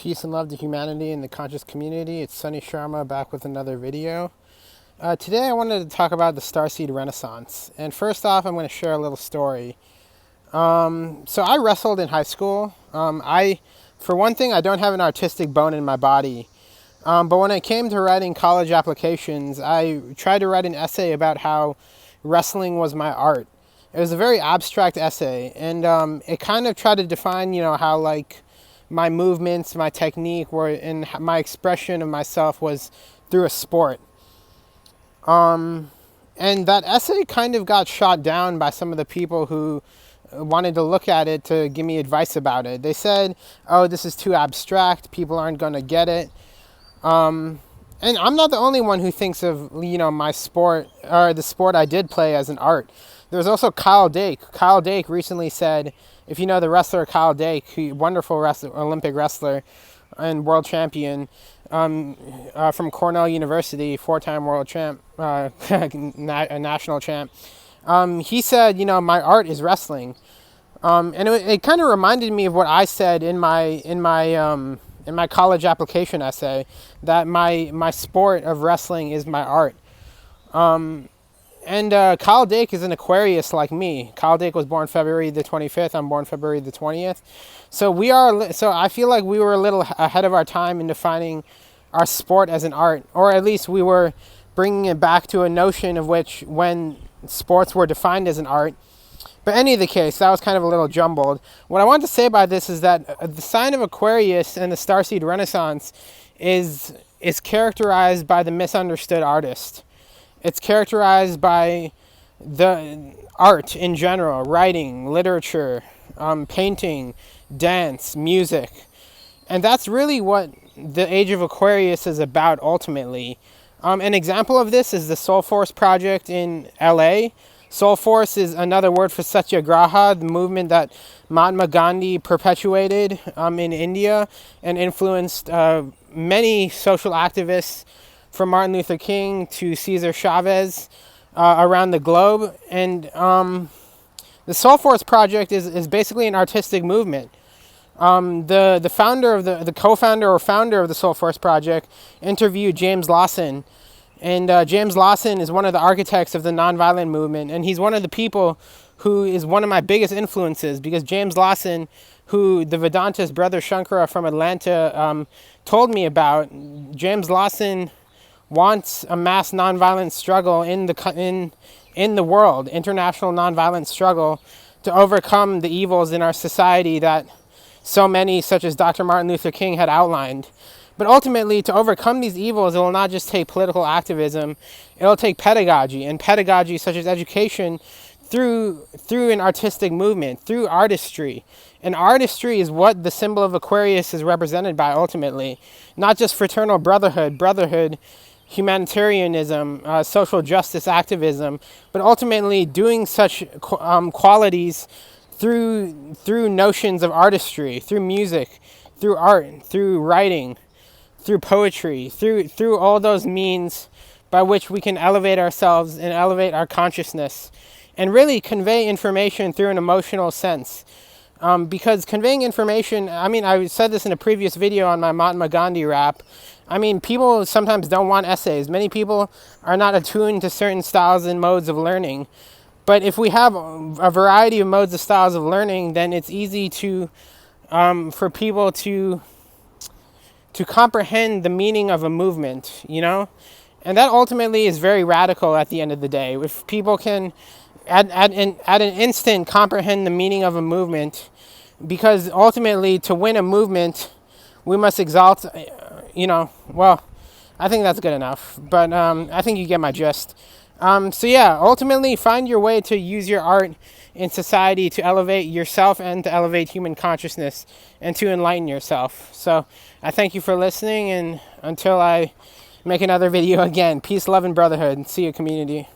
Peace and love to humanity and the conscious community. It's Sunny Sharma back with another video. Today I wanted to talk about the Starseed Renaissance. And first off, I'm going to share a little story. So I wrestled in high school. For one thing, I don't have an artistic bone in my body. But when it came to writing college applications, I tried to write an essay about how wrestling was my art. It was a very abstract essay, and it kind of tried to define, how my movements, my technique, and my expression of myself was through a sport. And that essay kind of got shot down by some of the people who wanted to look at it to give me advice about it. They said, "Oh, this is too abstract. People aren't going to get it." And I'm not the only one who thinks of, my sport or the sport I did play as an art. There's also Kyle Dake. Kyle Dake recently said, if you know the wrestler Kyle Dake, wonderful Olympic wrestler and world champion from Cornell University, 4-time world champ, a national champ. He said, my art is wrestling. And it kind of reminded me of what I said in my college application essay, that my sport of wrestling is my art. And Kyle Dake is an Aquarius like me. Kyle Dake was born February the 25th. I'm born February the 20th. So I feel like we were a little ahead of our time in defining our sport as an art, or at least we were bringing it back to a notion of which when sports were defined as an art. But any of the case, that was kind of a little jumbled. What I want to say about this is that the sign of Aquarius and the Starseed Renaissance is characterized by the misunderstood artist. It's characterized by the art in general, writing, literature, painting, dance, music. And that's really what the Age of Aquarius is about ultimately. An example of this is the Soul Force project in LA. Soul Force is another word for Satyagraha, the movement that Mahatma Gandhi perpetuated in India and influenced many social activists, from Martin Luther King to Cesar Chavez around the globe. And the Soul Force project is basically an artistic movement. The founder the co-founder or founder of the Soul Force project interviewed James Lawson. And James Lawson is one of the architects of the nonviolent movement. And he's one of the people who is one of my biggest influences, because James Lawson, who the Vedantist brother Shankara from Atlanta told me about, James Lawson wants a mass nonviolent struggle in the world, international nonviolent struggle, to overcome the evils in our society that so many, such as Dr. Martin Luther King, had outlined. But ultimately, to overcome these evils, it will not just take political activism, it will take pedagogy, and pedagogy such as education through an artistic movement, through artistry. And artistry is what the symbol of Aquarius is represented by ultimately. Not just fraternal brotherhood, humanitarianism, social justice activism, but ultimately doing such qualities through notions of artistry, through music, through art, through writing, through poetry, through all those means by which we can elevate ourselves and elevate our consciousness and really convey information through an emotional sense. Because conveying information, I said this in a previous video on my Mahatma Gandhi rap. People sometimes don't want essays. Many people are not attuned to certain styles and modes of learning. But if we have a variety of modes of styles of learning, then it's easy for people to comprehend the meaning of a movement, And that ultimately is very radical at the end of the day. If people can, at an instant, comprehend the meaning of a movement, because ultimately to win a movement, we must exalt, I think that's good enough. But I think you get my gist. Ultimately find your way to use your art in society to elevate yourself and to elevate human consciousness and to enlighten yourself. So I thank you for listening, and until I make another video again, peace, love, and brotherhood. See you, community.